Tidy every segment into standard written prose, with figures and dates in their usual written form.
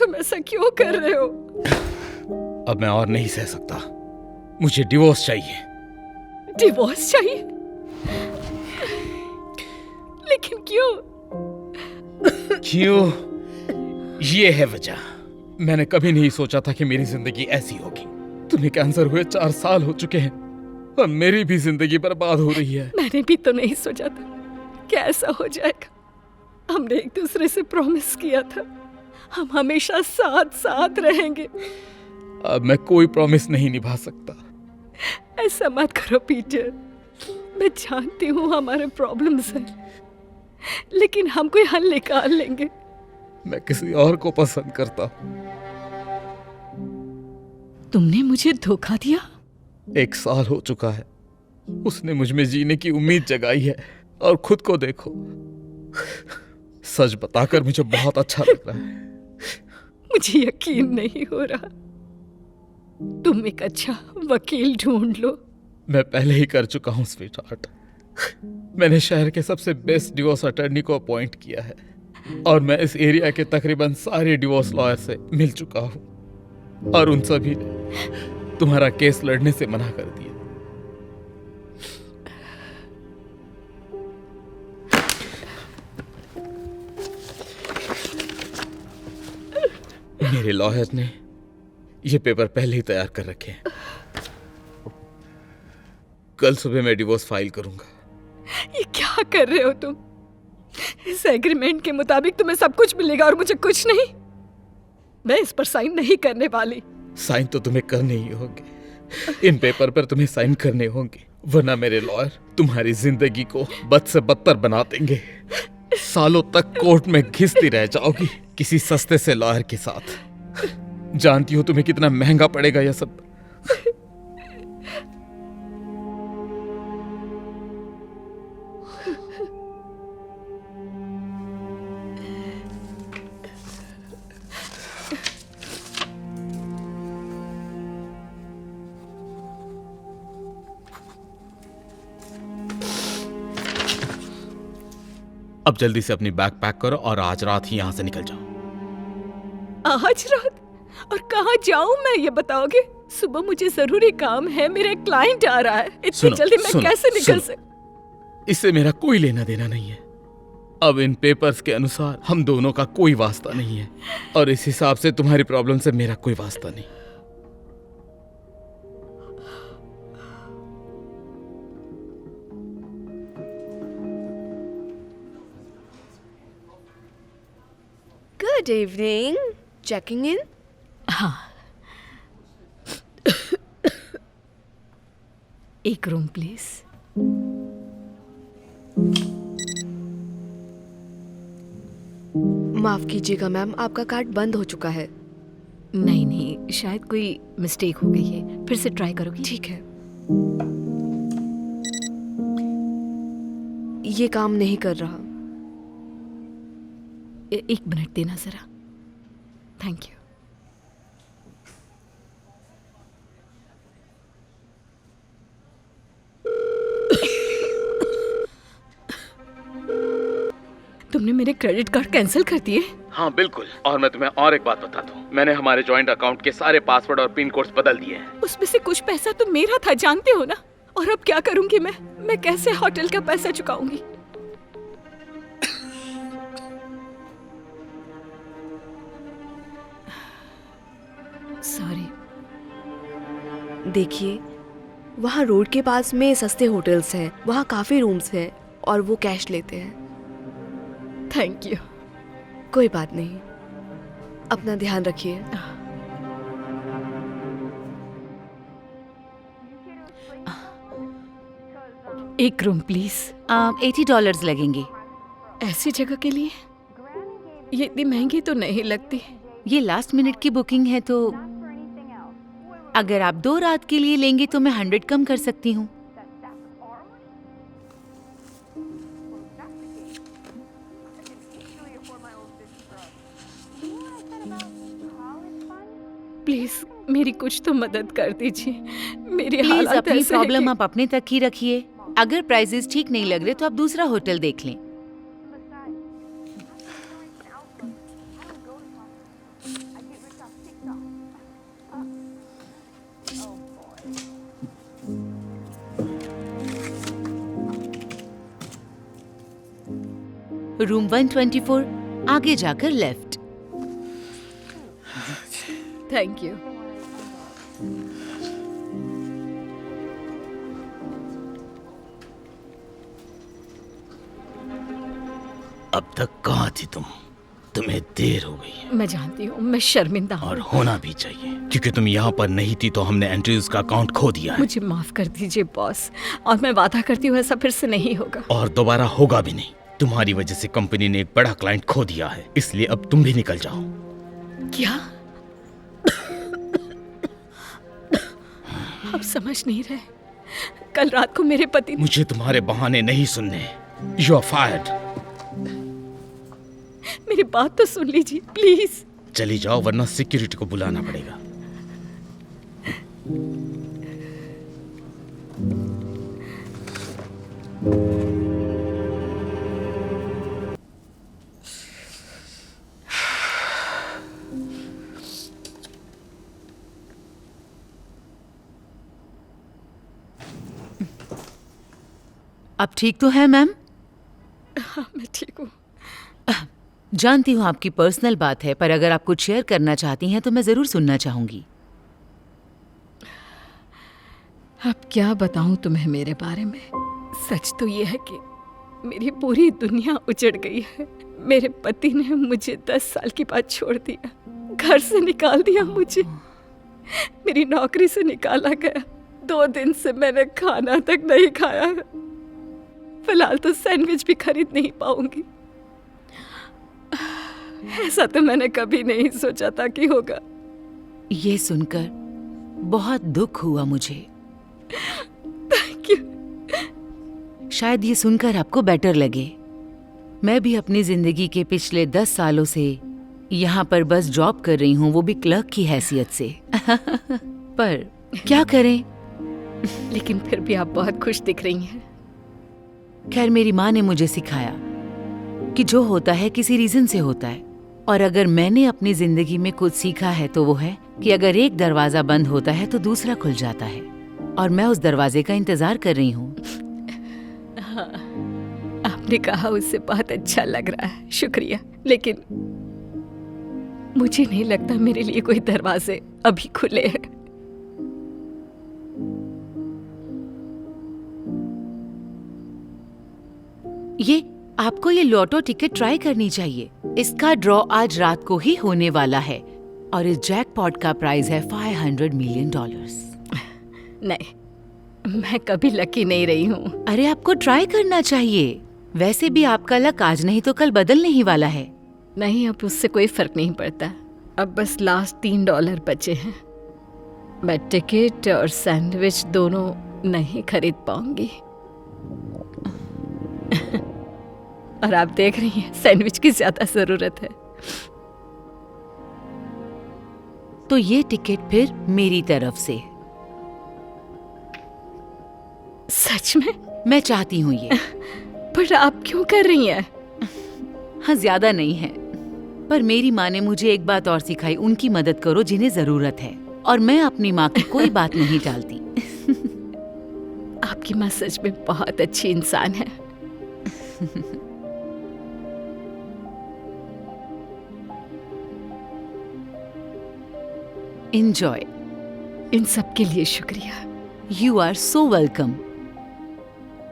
तुम ऐसा क्यों कर रहे हो? अब मैं और नहीं सह सकता, मुझे डिवोर्स चाहिए। डिवोर्स चाहिए? लेकिन क्यों? क्यों? ये है वजह। मैंने कभी नहीं सोचा था कि मेरी जिंदगी ऐसी होगी। तुम्हें कैंसर हुए 4 साल हो चुके हैं और मेरी भी जिंदगी बर्बाद हो रही है। मैंने भी तो नहीं सोचा था कि ऐसा हो जाएगा। हमने एक दूसरे से प्रॉमिस किया था हम हमेशा साथ साथ रहेंगे। अब मैं कोई प्रॉमिस नहीं निभा सकता। ऐसा मत करो पीटर। मैं जानती हूँ हमारे प्रॉब्लम्स हैं, लेकिन हम कोई हल निकाल लेंगे। मैं किसी और को पसंद करता हूँ। तुमने मुझे धोखा दिया? 1 साल हो चुका है। उसने मुझ में जीने की उम्मीद जगाई है और खुद को देखो। सच बताकर मुझे बहुत अच्छा लग रहा है। मुझे यकीन नहीं हो रहा। तुम एक अच्छा वकील ढूंढ लो। मैं पहले ही कर चुका हूँ स्वीटहार्ट। मैंने शहर के सबसे बेस्ट डिवोर्स अटर्नी को अपॉइंट किया है और मैं इस एरिया के तकरीबन सारे डिवोर्स लॉयर से मिल चुका हूँ और उन सभी ने तुम्हारा केस लड़ने से मना कर दिया। मेरे लॉयर ने ये पेपर पहले ही तैयार कर रखे हैं। कल सुबह मैं डिवोर्स फाइल करूंगा। ये क्या कर रहे हो तुम? इस एग्रीमेंट के मुताबिक तुम्हें सब कुछ मिलेगा और मुझे कुछ नहीं। मैं इस पर साइन नहीं करने वाली। साइन तो तुम्हें करने ही होंगे। इन पेपर पर तुम्हें साइन करने होंगे, वरना मेरे लॉयर तुम्हारी जिंदगी को बद से बदतर बना देंगे। सालों तक कोर्ट में घिसती रह जाओगी किसी सस्ते से लॉयर के साथ। जानती हो तुम्हें कितना महंगा पड़ेगा यह सब। अब जल्दी से अपनी बैग पैक करो और आज रात ही यहां से निकल जाओ। आज रात? और कहाँ जाऊं मैं, ये बताओगे? सुबह मुझे जरूरी काम है, मेरा एक क्लाइंट आ रहा है। इतनी जल्दी मैं कैसे निकल सकती? इससे मेरा कोई लेना देना नहीं है। अब इन पेपर्स के अनुसार हम दोनों का कोई वास्ता नहीं है और इस हिसाब से तुम्हारी प्रॉब्लम से मेरा कोई वास्ता नहीं। Good evening. Checking in? हाँ। एक रूम प्लीज। माफ कीजिएगा मैम, आपका कार्ड बंद हो चुका है। नहीं नहीं, शायद कोई मिस्टेक हो गई है। फिर से ट्राई करोगी? ठीक है। ये काम नहीं कर रहा। एक मिनट देना जरा। Thank you. तुमने मेरे क्रेडिट कार्ड कैंसिल कर दिए? हाँ बिल्कुल। और मैं तुम्हें और एक बात बता दूं, मैंने हमारे जॉइंट अकाउंट के सारे पासवर्ड और पिन कोड्स बदल दिए हैं। उसमें से कुछ पैसा तो मेरा था, जानते हो ना। और अब क्या करूंगी मैं कैसे होटल का पैसा चुकाऊंगी? सॉरी। देखिए, वहाँ रोड के पास में सस्ते होटल्स हैं, वहाँ काफी रूम्स हैं और वो कैश लेते हैं। Thank you. कोई बात नहीं, अपना ध्यान रखिए। एक रूम प्लीज। $80 लगेंगे। ऐसी जगह के लिए ये इतनी महंगी तो नहीं लगती। ये लास्ट मिनट की बुकिंग है, तो अगर आप 2 रात के लिए लेंगे तो मैं 100 कम कर सकती हूँ। प्लीज मेरी कुछ तो मदद कर दीजिए। मेरी प्लीज हालत अपनी ऐसे है प्रॉब्लम कि- आप अपने तक ही रखिए। अगर प्राइसेस ठीक नहीं लग रहे तो आप दूसरा होटल देख लें। रूम 124, आगे जाकर लेफ्ट। Thank you. अब तक कहाँ थी तुम? तुम्हें देर हो गई है। मैं जानती हूँ, मैं शर्मिंदा हूँ। और होना भी चाहिए, क्योंकि तुम यहाँ पर नहीं थी तो हमने एंड्रयूज का अकाउंट खो दिया है। मुझे माफ कर दीजिए बॉस, और मैं वादा करती हूँ ऐसा फिर से नहीं होगा। और दोबारा होगा भी नहीं। तुम्हारी वजह से कंपनी ने एक बड़ा क्लाइंट खो दिया है, इसलिए अब तुम भी निकल जाओ। क्या? आप समझ नहीं रहे, कल रात को मेरे पति ने... मुझे तुम्हारे बहाने नहीं सुनने। You are fired. मेरी बात तो सुन लीजिए प्लीज। चली जाओ वरना सिक्योरिटी को बुलाना पड़ेगा। अब ठीक तो है मैम? हाँ मैं ठीक हूँ। जानती हूँ आपकी पर्सनल बात है, पर अगर आप कुछ शेयर करना चाहती हैं तो मैं जरूर सुनना चाहूंगी। अब क्या बताऊं तुम्हें मेरे बारे में। सच तो ये है कि मेरी पूरी दुनिया उजड़ गई है। मेरे पति ने मुझे 10 साल की बाद छोड़ दिया, घर से निकाल दिया मुझे, मेरी नौकरी से निकाला गया। 2 दिन से मैंने खाना तक नहीं खाया है। फिलहाल तो सैंडविच भी खरीद नहीं पाऊंगी। ऐसा तो मैंने कभी नहीं सोचा था कि होगा। ये सुनकर बहुत दुख हुआ मुझे। शायद ये सुनकर आपको बेटर लगे। मैं भी अपनी जिंदगी के पिछले 10 सालों से यहाँ पर बस जॉब कर रही हूँ, वो भी क्लर्क की हैसियत से। पर क्या करें। लेकिन फिर भी आप बहुत खुश दिख रही हैं। खैर, मेरी माँ ने मुझे सिखाया कि जो होता है किसी रीजन से होता है, और अगर मैंने अपनी जिंदगी में कुछ सीखा है तो वो है कि अगर एक दरवाजा बंद होता है तो दूसरा खुल जाता है, और मैं उस दरवाजे का इंतजार कर रही हूँ। हाँ, आपने कहा उससे बहुत अच्छा लग रहा है, शुक्रिया। लेकिन मुझे नहीं लगता मेरे लिए कोई दरवाजे अभी खुले हैं। आपको ये लॉटो टिकट ट्राई करनी चाहिए। इसका ड्रॉ आज रात को ही होने वाला है, और इस जैकपॉट का प्राइस है $500 मिलियन। नहीं, मैं कभी लकी नहीं रही हूँ। अरे आपको ट्राई करना चाहिए। वैसे भी आपका लक आज नहीं तो कल बदलने ही वाला है। नहीं, अब उससे कोई फर्क नहीं पड़ता। अब बस लास्ट $3 बचे हैं। मैं टिकट और सैंडविच दोनों नहीं खरीद पाऊंगी। और आप देख रही हैं, सैंडविच की ज्यादा जरूरत है। तो ये टिकट फिर मेरी तरफ से। सच में? मैं चाहती हूँ ये। पर आप क्यों कर रही हैं? हाँ, ज्यादा नहीं है, पर मेरी माँ ने मुझे एक बात और सिखाई, उनकी मदद करो जिन्हें जरूरत है, और मैं अपनी माँ की कोई बात नहीं टालती। आपकी माँ सच में बहुत अच्छी इंसान है। एंजॉय। इन सब के लिए शुक्रिया। You are so welcome.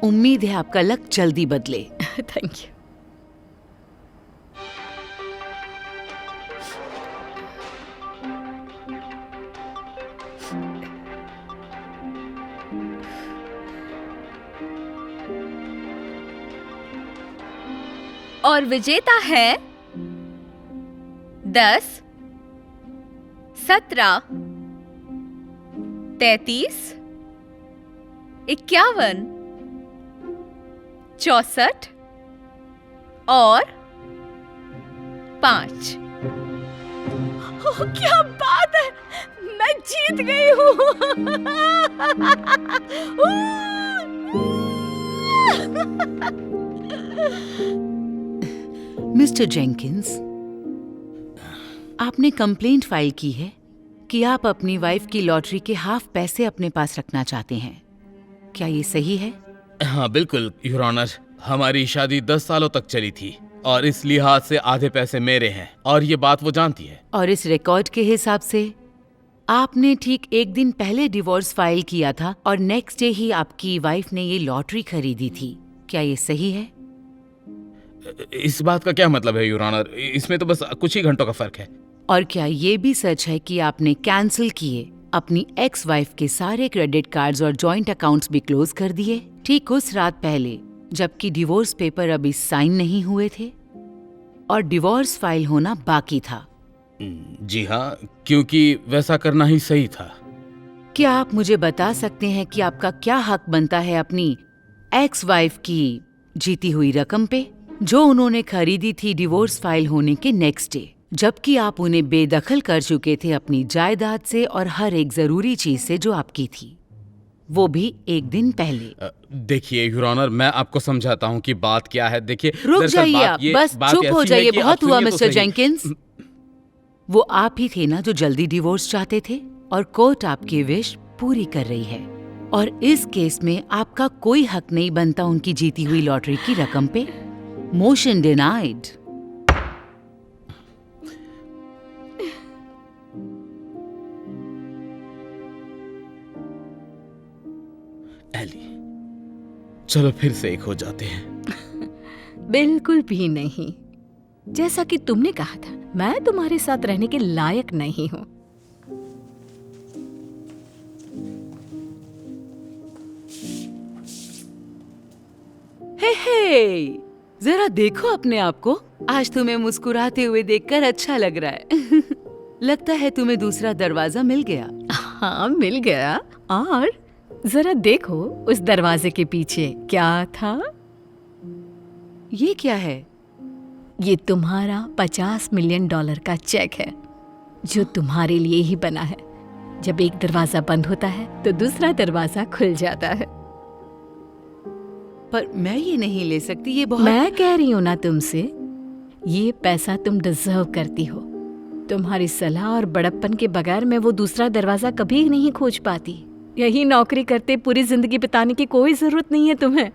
उम्मीद है आपका लक जल्दी बदले। Thank you. और विजेता है 10, 17, 33, 51, 64 और 5। क्या बात है, मैं जीत गई हूँ। मिस्टर जेंकिंस, आपने कंप्लेंट फाइल की है कि आप अपनी वाइफ की लॉटरी के हाफ पैसे अपने पास रखना चाहते हैं। क्या ये सही है? हाँ बिल्कुल योर ऑनर, हमारी शादी 10 सालों तक चली थी और इस लिहाज से आधे पैसे मेरे हैं और ये बात वो जानती है। और इस रिकॉर्ड के हिसाब से आपने ठीक एक दिन पहले डिवोर्स फाइल किया था और नेक्स्ट डे ही आपकी वाइफ ने ये लॉटरी खरीदी थी। क्या ये सही है? इस बात का क्या मतलब है योर ऑनर? इसमें तो बस कुछ ही घंटों का फर्क है। और क्या ये भी सच है कि आपने कैंसिल किए अपनी एक्स वाइफ के सारे क्रेडिट कार्ड्स और जॉइंट अकाउंट्स भी क्लोज कर दिए ठीक उस रात पहले, जबकि डिवोर्स पेपर अभी साइन नहीं हुए थे और डिवोर्स फाइल होना बाकी था? जी हाँ, क्योंकि वैसा करना ही सही था। क्या आप मुझे बता सकते हैं कि आपका क्या हक बनता है अपनी एक्स वाइफ की जीती हुई रकम पे, जो उन्होंने खरीदी थी डिवोर्स फाइल होने के नेक्स्ट डे, जबकि आप उन्हें बेदखल कर चुके थे अपनी जायदाद से और हर एक जरूरी चीज से जो आपकी थी, वो भी एक दिन पहले? देखिए योर ऑनर, मैं आपको समझाता हूँ कि बात क्या है। देखिए रुक दरअसल जाइए बात आप, ये- बस बात चुप हो ऐसी है जाइए। कि बहुत आप हुआ सुनिए तो मिस्टर सही। जेंकिंस। वो आप ही थे ना जो जल्दी डिवोर्स चाहते थे और कोर्ट आपकी विश पूरी कर रही है और इस केस में आपका कोई हक नहीं बनता उनकी जीती हुई लॉटरी की रकम पे। Motion denied. एली, चलो फिर से एक हो जाते हैं। बिल्कुल भी नहीं। जैसा कि तुमने कहा था, मैं तुम्हारे साथ रहने के लायक नहीं हूँ। हे, जरा देखो अपने आप को। आज तुम्हें मुस्कुराते हुए देखकर अच्छा लग रहा है। लगता है तुम्हें दूसरा दरवाजा मिल गया। हाँ, मिल गया। और जरा देखो उस दरवाजे के पीछे क्या था। ये क्या है? ये तुम्हारा $50 मिलियन का चेक है, जो तुम्हारे लिए ही बना है। जब एक दरवाजा बंद होता है तो दूसरा दरवाजा खुल जाता है। पर मैं ये नहीं ले सकती, ये बहुत। मैं कह रही हूँ ना तुमसे, ये पैसा तुम डिजर्व करती हो। तुम्हारी सलाह और बड़प्पन के बगैर मैं वो दूसरा दरवाजा कभी नहीं खोज पाती। यही नौकरी करते पूरी जिंदगी बिताने की कोई जरूरत नहीं है तुम्हें।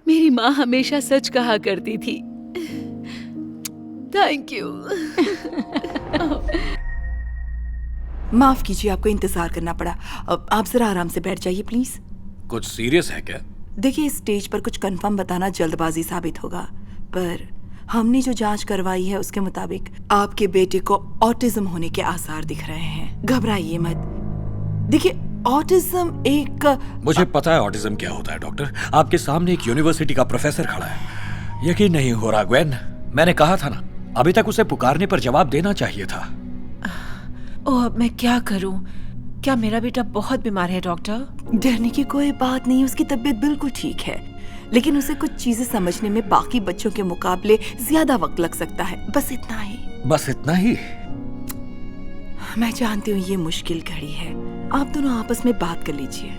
मेरी माँ हमेशा सच कहा करती थी। Thank you. माफ कीजिए, आपको इंतजार करना पड़ा। अब आप जरा आराम से बैठ जाइए प्लीज। कुछ सीरियस है क्या? देखिए, स्टेज पर कुछ कंफर्म बताना जल्दबाजी साबित होगा, पर हमने जो जांच करवाई है उसके मुताबिक आपके बेटे को ऑटिज्म होने के आसार दिख रहे हैं। घबराइए मत। देखिए, ऑटिज्म एक मुझे पता है ऑटिज्म क्या होता है डॉक्टर। आपके सामने एक यूनिवर्सिटी का प्रोफेसर खड़ा है। यकीन नहीं हो रहा ग्वेन, मैंने कहा था ना, अभी तक उसे पुकारने पर जवाब देना चाहिए था। ओह, अब मैं क्या करूं? क्या मेरा बेटा बहुत बीमार है डॉक्टर? डरने की कोई बात नहीं, उसकी तबीयत बिल्कुल ठीक है, लेकिन उसे कुछ चीजें समझने में बाकी बच्चों के मुकाबले ज्यादा वक्त लग सकता है। बस इतना ही। बस इतना ही? मैं जानती हूँ ये मुश्किल घड़ी है, आप दोनों आपस में बात कर लीजिए।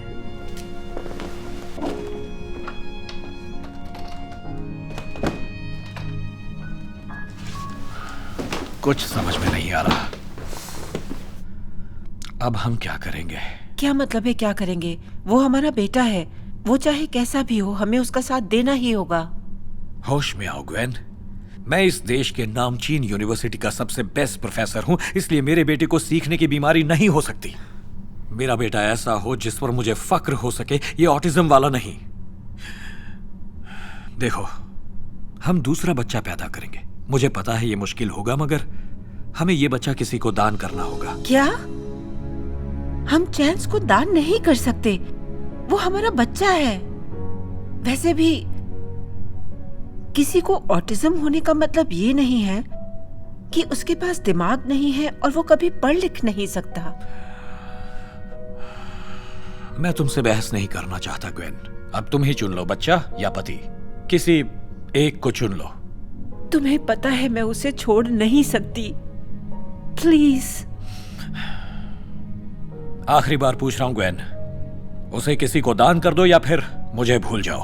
कुछ समझ में नहीं आ रहा। अब हम क्या करेंगे? क्या मतलब है क्या करेंगे? वो हमारा बेटा है, वो चाहे कैसा भी हो हमें उसका साथ देना ही होगा। होश में आओ ग्वेन, मैं इस देश के नामचीन यूनिवर्सिटी का सबसे बेस्ट प्रोफेसर हूं, इसलिए मेरे बेटे को सीखने की बीमारी नहीं हो सकती। मेरा बेटा ऐसा हो जिस पर मुझे फक्र हो सके, ये ऑटिज्म वाला नहीं। देखो, हम दूसरा बच्चा पैदा करेंगे। मुझे पता है ये मुश्किल होगा, मगर हमें ये बच्चा किसी को दान करना होगा। क्या? हम चैंस को दान नहीं कर सकते? वो हमारा बच्चा है। वैसे भी किसी को ऑटिज्म होने का मतलब ये नहीं है कि उसके पास दिमाग नहीं है और वो कभी पढ़ लिख नहीं सकता। मैं तुमसे बहस नहीं करना चाहता ग्वेन। अब तुम ही चुन लो, बच्चा या पति, किसी एक को चुन लो। तुम्हें पता है मैं उसे छोड़ नहीं सकती। प्लीज। आखिरी बार पूछ रहा हूं ग्वेन, उसे किसी को दान कर दो या फिर मुझे भूल जाओ।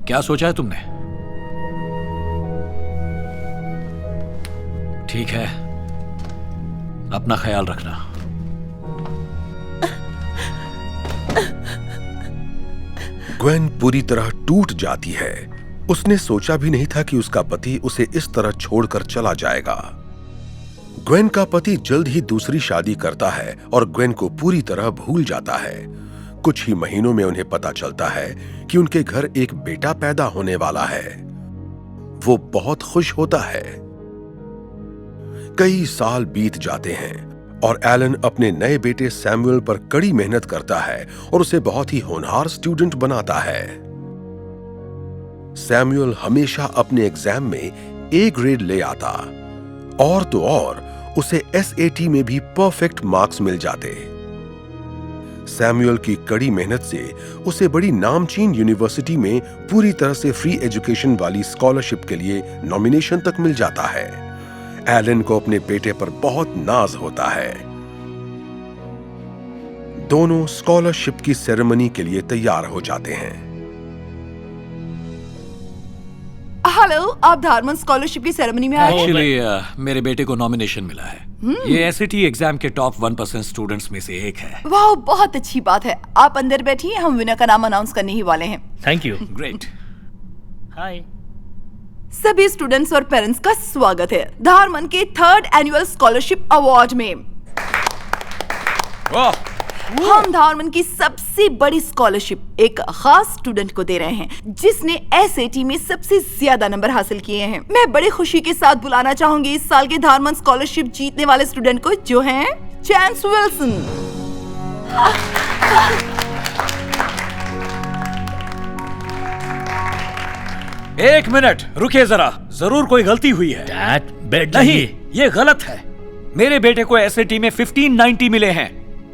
क्या सोचा है तुमने? ठीक है, अपना ख्याल रखना। ग्वेन पूरी तरह टूट जाती है। उसने सोचा भी नहीं था कि उसका पति उसे इस तरह छोड़कर चला जाएगा। ग्वेन का पति जल्द ही दूसरी शादी करता है और ग्वेन को पूरी तरह भूल जाता है। कुछ ही महीनों में उन्हें पता चलता है कि उनके घर एक बेटा पैदा होने वाला है। वो बहुत खुश होता है। कई साल बीत जाते हैं और एलन अपने नए बेटे सैमुअल पर कड़ी मेहनत करता है और उसे बहुत ही होनहार स्टूडेंट बनाता है। सैमुअल हमेशा अपने एग्जाम में ए ग्रेड ले आता और तो और उसे एसएटी में भी परफेक्ट मार्क्स मिल जाते। सैमुअल की कड़ी मेहनत से उसे बड़ी नामचीन यूनिवर्सिटी में पूरी तरह से फ्री एजुकेशन वाली स्कॉलरशिप के लिए नॉमिनेशन तक मिल जाता है। एलन को अपने बेटे पर बहुत नाज होता है। दोनों स्कॉलरशिप की सेरेमनी के लिए तैयार हो जाते हैं। हेलो, आप धारमन स्कॉलरशिप की सेरेमनी में आए हैं? एक्चुअली मेरे बेटे को नॉमिनेशन मिला है। ये एसएटी एग्जाम के टॉप 1% स्टूडेंट्स में से एक है। वाह, बहुत अच्छी बात है। आप अंदर बैठिए, हम विनर का नाम अनाउंस करने ही वाले हैं। Thank you. ग्रेट। हाय। सभी स्टूडेंट्स और पेरेंट्स का स्वागत है धारमन के 3rd एनुअल स्कॉलरशिप अवार्ड में। हम धारमन की सबसे बड़ी स्कॉलरशिप एक खास स्टूडेंट को दे रहे हैं जिसने एसएटी में सबसे ज्यादा नंबर हासिल किए हैं। मैं बड़ी खुशी के साथ बुलाना चाहूंगी इस साल के धारमन स्कॉलरशिप जीतने वाले स्टूडेंट को, जो हैं चांस विल्सन। एक मिनट रुकिए जरा, जरूर कोई गलती हुई है। डैड, बैठ नहीं, जाइए। ये गलत है। मेरे बेटे को एसएटी में 1590 मिले हैं।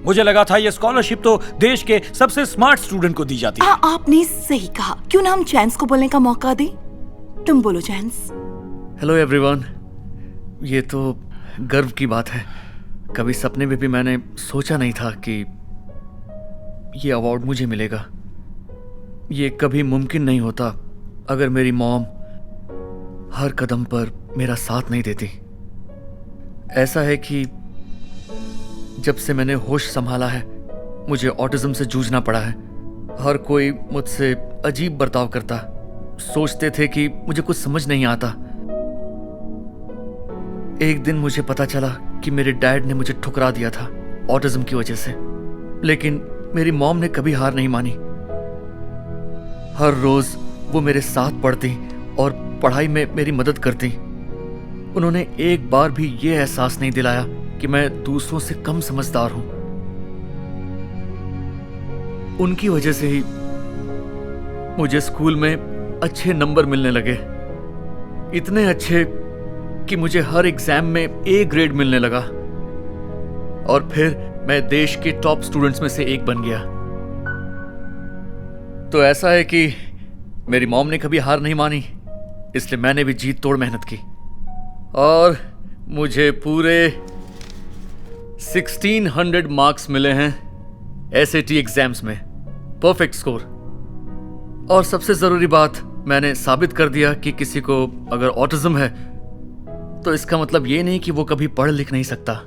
मुझे लगा था ये स्कॉलरशिप तो देश के सबसे स्मार्ट स्टूडेंट को दी जाती है। आपने सही कहा। क्यों ना हम चांस को बोलने का मौका दें? तुम बोलो चांस। Hello everyone. ये तो गर्व की बात है। कभी सपने में भी मैंने सोचा नहीं था कि ये अवार्ड मुझे मिलेगा। ये कभी मुमकिन नहीं होता अगर मेरी मॉम हर कदम पर मेरा साथ नहीं देती। ऐसा है कि जब से मैंने होश संभाला है मुझे ऑटिज्म से जूझना पड़ा है। हर कोई मुझसे अजीब बर्ताव करता, सोचते थे कि मुझे कुछ समझ नहीं आता। एक दिन मुझे पता चला कि मेरे डैड ने मुझे ठुकरा दिया था ऑटिज्म की वजह से, लेकिन मेरी मॉम ने कभी हार नहीं मानी। हर रोज वो मेरे साथ पढ़ती और पढ़ाई में मेरी मदद करती। उन्होंने एक बार भी ये एहसास नहीं दिलाया कि मैं दूसरों से कम समझदार हूं। उनकी वजह से ही मुझे स्कूल में अच्छे नंबर मिलने लगे, इतने अच्छे कि मुझे हर एग्जाम में ए ग्रेड मिलने लगा और फिर मैं देश के टॉप स्टूडेंट्स में से एक बन गया। तो ऐसा है कि मेरी मॉम ने कभी हार नहीं मानी, इसलिए मैंने भी जीत तोड़ मेहनत की और मुझे पूरे 1600 मार्क्स मिले हैं एसएटी एग्जाम्स में, परफेक्ट स्कोर। और सबसे जरूरी बात, मैंने साबित कर दिया कि किसी को अगर ऑटिज्म है तो इसका मतलब ये नहीं कि वो कभी पढ़ लिख नहीं सकता।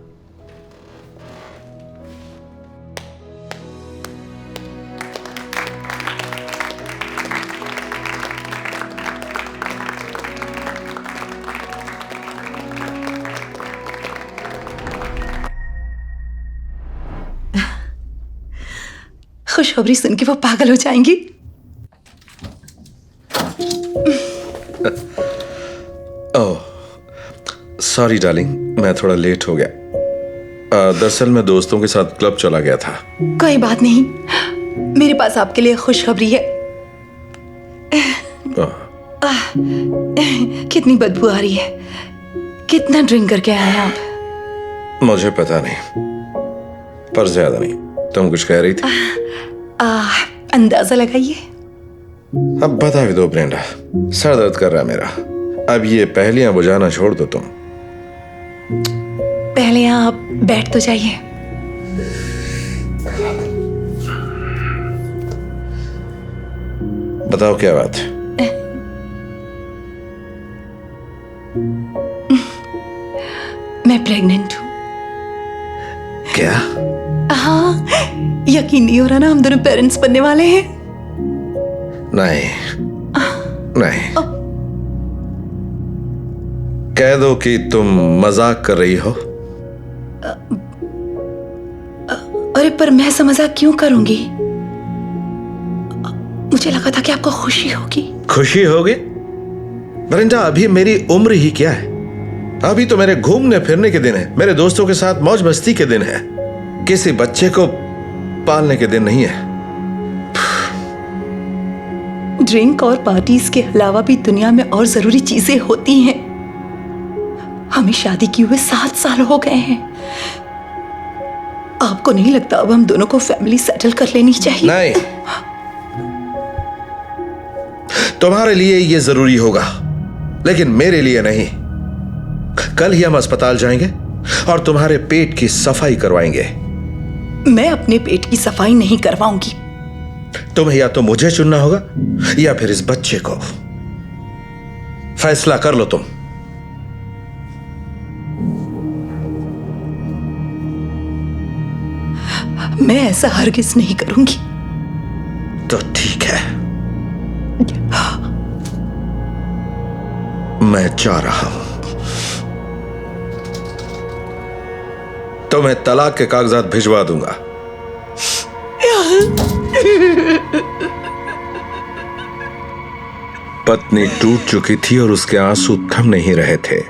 खुशखबरी सुन के वो पागल हो जाएंगी। ओह सॉरी डार्लिंग, मैं थोड़ा लेट हो गया। दरअसल मैं दोस्तों के साथ क्लब चला गया था। कोई बात नहीं, मेरे पास आपके लिए खुशखबरी है। कितनी बदबू आ रही है। कितना ड्रिंक करके आए हैं आप? मुझे पता नहीं, पर ज्यादा नहीं। तुम कुछ कह रही थी? अंदाजा लगाइए। अब बता भी दो ब्रेंडा, सर दर्द कर रहा है मेरा। अब ये पहेलियां बुझाना छोड़ दो तुम। पहले आप बैठ तो जाइए। बताओ क्या बात है? मैं प्रेग्नेंट हूँ। क्या? हाँ, यकीन नहीं हो रहा ना, हम दोनों पेरेंट्स बनने वाले हैं। नहीं नहीं, कह दो कि तुम मजाक कर रही हो। अरे पर मैं ऐसा मजाक क्यों करूंगी? मुझे लगा था कि आपको खुशी होगी। खुशी होगी? ब्रेंडा, अभी मेरी उम्र ही क्या है? अभी तो मेरे घूमने फिरने के दिन है, मेरे दोस्तों के साथ मौज मस्ती के दिन है, किसी बच्चे को पालने के दिन नहीं है। ड्रिंक और पार्टीज के अलावा भी दुनिया में और जरूरी चीजें होती हैं। हमें शादी किए हुए 7 साल हो गए हैं। आपको नहीं लगता अब हम दोनों को फैमिली सेटल कर लेनी चाहिए? नहीं, तुम्हारे लिए ये जरूरी होगा, लेकिन मेरे लिए नहीं। कल ही हम अस्पताल जाएंगे और तुम्हारे पेट की सफाई करवाएंगे। मैं अपने पेट की सफाई नहीं करवाऊंगी। तुम्हें या तो मुझे चुनना होगा या फिर इस बच्चे को। फैसला कर लो तुम। मैं ऐसा हरगिज नहीं करूंगी। तो ठीक है, मैं जा रहा हूं। तुम्हें तलाक के कागजात भिजवा दूंगा। पत्नी टूट चुकी थी और उसके आंसू थम नहीं रहे थे,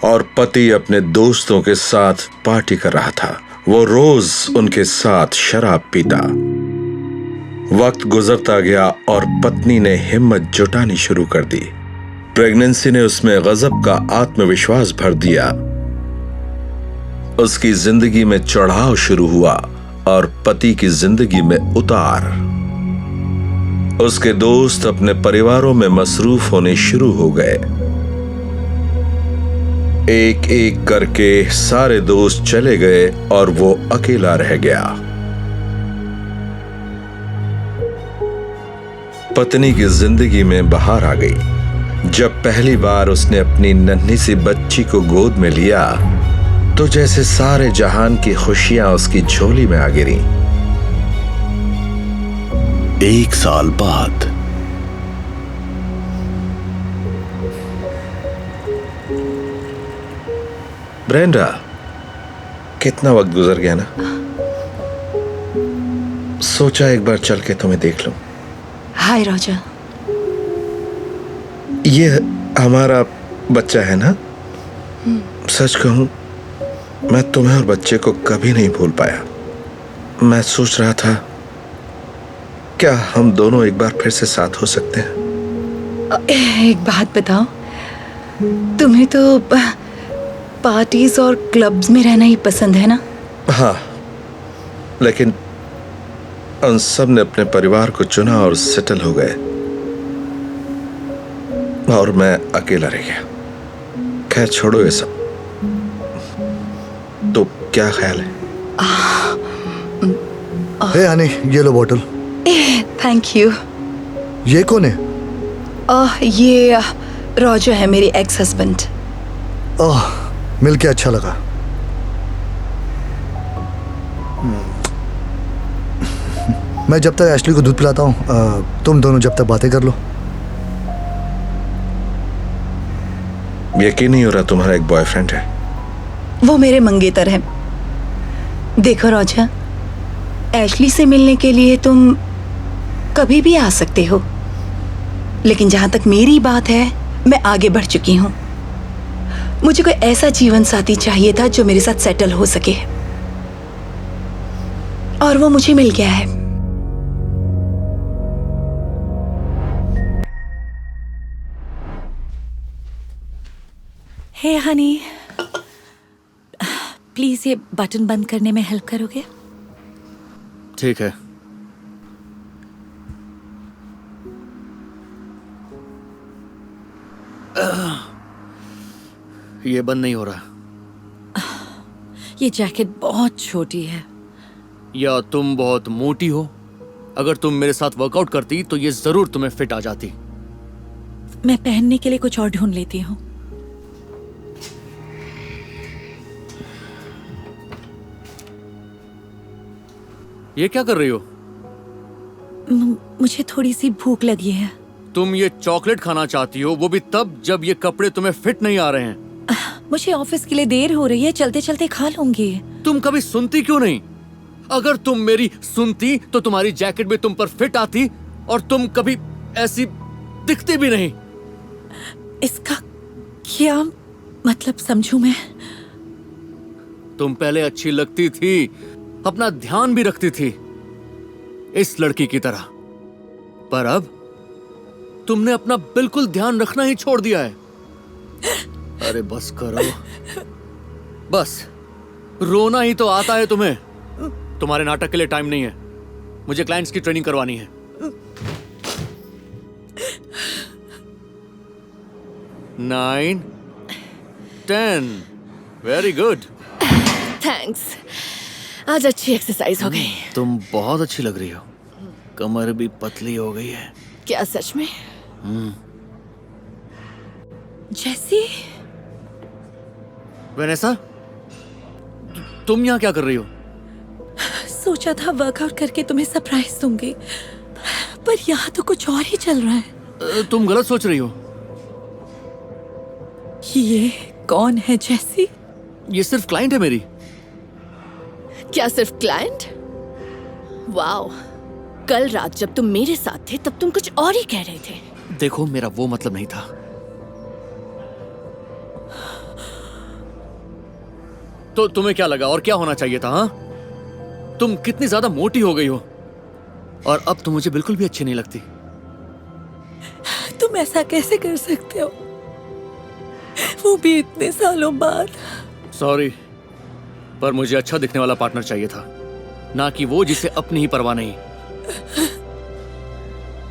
और पति अपने दोस्तों के साथ पार्टी कर रहा था। वो रोज उनके साथ शराब पीता। वक्त गुजरता गया और पत्नी ने हिम्मत जुटानी शुरू कर दी। प्रेगनेंसी ने उसमें गजब का आत्मविश्वास भर दिया। उसकी जिंदगी में चढ़ाव शुरू हुआ और पति की जिंदगी में उतार। उसके दोस्त अपने परिवारों में मसरूफ होने शुरू हो गए। एक एक करके सारे दोस्त चले गए और वो अकेला रह गया। पत्नी की जिंदगी में बहार आ गई। जब पहली बार उसने अपनी नन्ही सी बच्ची को गोद में लिया तो जैसे सारे जहान की खुशियां उसकी झोली में आ गिरी। 1 साल बाद ब्रेंडा, कितना वक्त गुजर गया ना। सोचा एक बार चल के तुम्हें देख लूं। हाय राजा। ये हमारा बच्चा है ना? सच कहूं, मैं तुम्हें और बच्चे को कभी नहीं भूल पाया। मैं सोच रहा था क्या हम दोनों एक बार फिर से साथ हो सकते हैं? एक बात बताओ, तुम्हें तो पार्टीज और क्लब्स में रहना ही पसंद है ना? हाँ, लेकिन उन सब ने अपने परिवार को चुना और सेटल हो गए, और मैं अकेला रह गया। खैर छोड़ो ये सब। तो क्या ख्याल है? हे आने, ये लो बोतल। Thank you. ये कौन है? ये रॉजर है, मेरी एक्स हस्बैंड। मिलके अच्छा लगा। मैं जब तक एशली को दूध पिलाता हूँ, तुम दोनों जब तक बातें कर लो। यकीन नहीं हो रहा तुम्हारा एक बॉयफ्रेंड है। वो मेरे मंगेतर है। देखो रॉजर, एशली से मिलने के लिए तुम कभी भी आ सकते हो, लेकिन जहां तक मेरी बात है, मैं आगे बढ़ चुकी हूं। मुझे कोई ऐसा जीवन साथी चाहिए था जो मेरे साथ सेटल हो सके, और वो मुझे मिल गया है। हे हनी, प्लीज ये बटन बंद करने में हेल्प करोगे? ठीक है। ये बंद नहीं हो रहा। ये जैकेट बहुत छोटी है। या तुम बहुत मोटी हो। अगर तुम मेरे साथ वर्कआउट करती तो ये जरूर तुम्हें फिट आ जाती। मैं पहनने के लिए कुछ और ढूंढ लेती हूँ। ये क्या कर रही हो? मुझे थोड़ी सी भूख लगी है। तुम ये चॉकलेट खाना चाहती हो, वो भी तब जब ये कपड़े तुम्हें फिट नहीं आ रहे हैं। मुझे ऑफिस के लिए देर हो रही है, चलते चलते खा लूंगी। तुम कभी सुनती क्यों नहीं? अगर तुम मेरी सुनती तो तुम्हारी जैकेट भी तुम पर फिट आती और तुम कभी ऐसी दिखती भी नहीं। इसका क्या मतलब समझूं मैं? तुम पहले अच्छी लगती थी, अपना ध्यान भी रखती थी इस लड़की की तरह, पर अब तुमने अपना बिल्कुल ध्यान रखना ही छोड़ दिया है। अरे बस करो, बस रोना ही तो आता है तुम्हें। तुम्हारे नाटक के लिए टाइम नहीं है, मुझे क्लाइंट्स की ट्रेनिंग करवानी है। Nine 10 very good. थैंक्स, आज अच्छी एक्सरसाइज हो गई। तुम बहुत अच्छी लग रही हो, कमर भी पतली हो गई है। क्या सच में? जैसी वेनेसा, तुम यहाँ क्या कर रही हो? सोचा था वर्कआउट करके तुम्हें सरप्राइज दूंगी, पर यहाँ तो कुछ और ही चल रहा है। तुम गलत सोच रही हो। ये कौन है जैसी? ये सिर्फ क्लाइंट है मेरी। क्या सिर्फ क्लाइंट? वाओ, कल रात जब तुम मेरे साथ थे तब तुम कुछ और ही कह रहे थे। देखो, मेरा वो मतलब नहीं था। तो तुम्हें क्या लगा और क्या होना चाहिए था? हाँ, तुम कितनी ज्यादा मोटी हो गई हो और अब तुम मुझे बिल्कुल भी अच्छी नहीं लगती। तुम ऐसा कैसे कर सकते हो, वो भी इतने सालों बाद? सॉरी, पर मुझे अच्छा दिखने वाला पार्टनर चाहिए था, ना कि वो जिसे अपनी ही परवाह नहीं।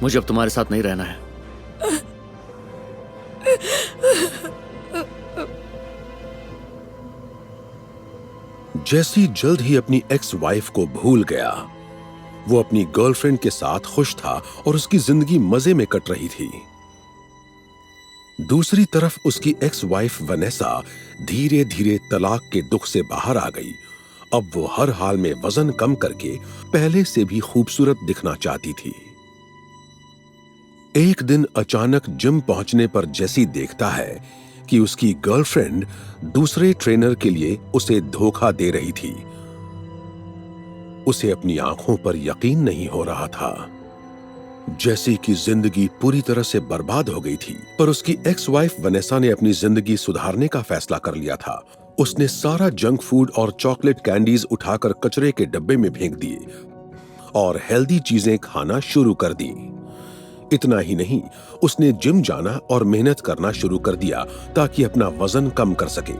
मुझे अब तुम्हारे साथ नहीं रहना है। जैसी जल्द ही अपनी एक्स वाइफ को भूल गया। वो अपनी गर्लफ्रेंड के साथ खुश था और उसकी जिंदगी मजे में कट रही थी। दूसरी तरफ उसकी एक्स वाइफ वनेसा धीरे धीरे तलाक के दुख से बाहर आ गई। अब वो हर हाल में वजन कम करके पहले से भी खूबसूरत दिखना चाहती थी। एक दिन अचानक जिम पहुंचने पर जैसी देखता है कि उसकी गर्लफ्रेंड दूसरे ट्रेनर के लिए उसे धोखा दे रही थी। उसे अपनी आंखों पर यकीन नहीं हो रहा था। जैसी की जिंदगी पूरी तरह से बर्बाद हो गई थी, पर उसकी एक्स वाइफ वनेसा ने अपनी जिंदगी सुधारने का फैसला कर लिया था। उसने सारा जंक फूड और चॉकलेट कैंडीज उठाकर कचरे के डब्बे में फेंक दिए और हेल्दी चीजें खाना शुरू कर दी। इतना ही नहीं, उसने जिम जाना और मेहनत करना शुरू कर दिया ताकि अपना वजन कम कर सके।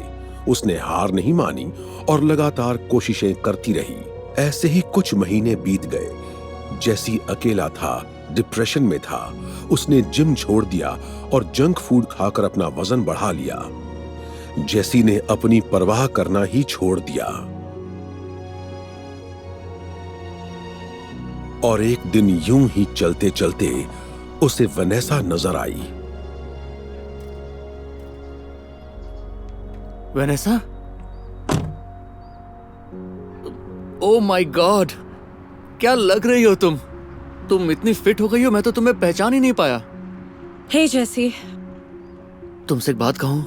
उसने हार नहीं मानी और लगातार कोशिशें करती रही। ऐसे ही कुछ महीने बीत गए। जैसी अकेला था, डिप्रेशन में था। उसने जिम छोड़ दिया और जंक फूड खाकर अपना वजन बढ़ा लिया। जैसी ने अपनी परवाह करना ही छोड़ दिया। और एक दिन यूं ही चलते चलते उसे वनेसा नजर आई। वनेसा? ओह माय गॉड, क्या लग रही हो तुम? तुम इतनी फिट हो गई हो, मैं तो तुम्हें पहचान ही नहीं पाया। हे जैसी, तुमसे एक बात कहूं?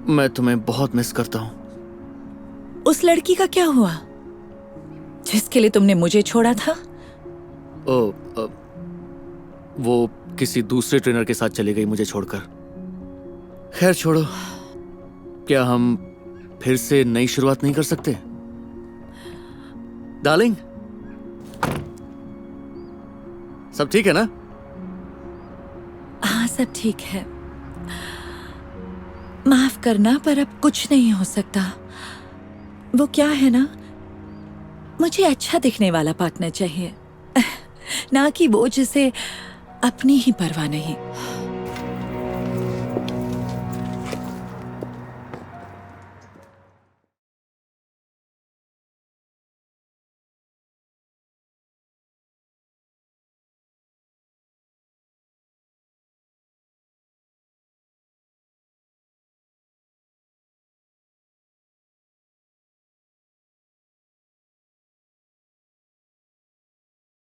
मैं तुम्हें बहुत मिस करता हूं। उस लड़की का क्या हुआ जिसके लिए तुमने मुझे छोड़ा था? वो किसी दूसरे ट्रेनर के साथ चली गई मुझे छोड़कर। खैर छोड़ो, क्या हम फिर से नई शुरुआत नहीं कर सकते? डार्लिंग, सब ठीक है ना? हाँ, सब ठीक है। माफ करना, पर अब कुछ नहीं हो सकता। वो क्या है ना, मुझे अच्छा दिखने वाला पार्टनर चाहिए, ना कि वो जिसे अपनी ही परवाह नहीं।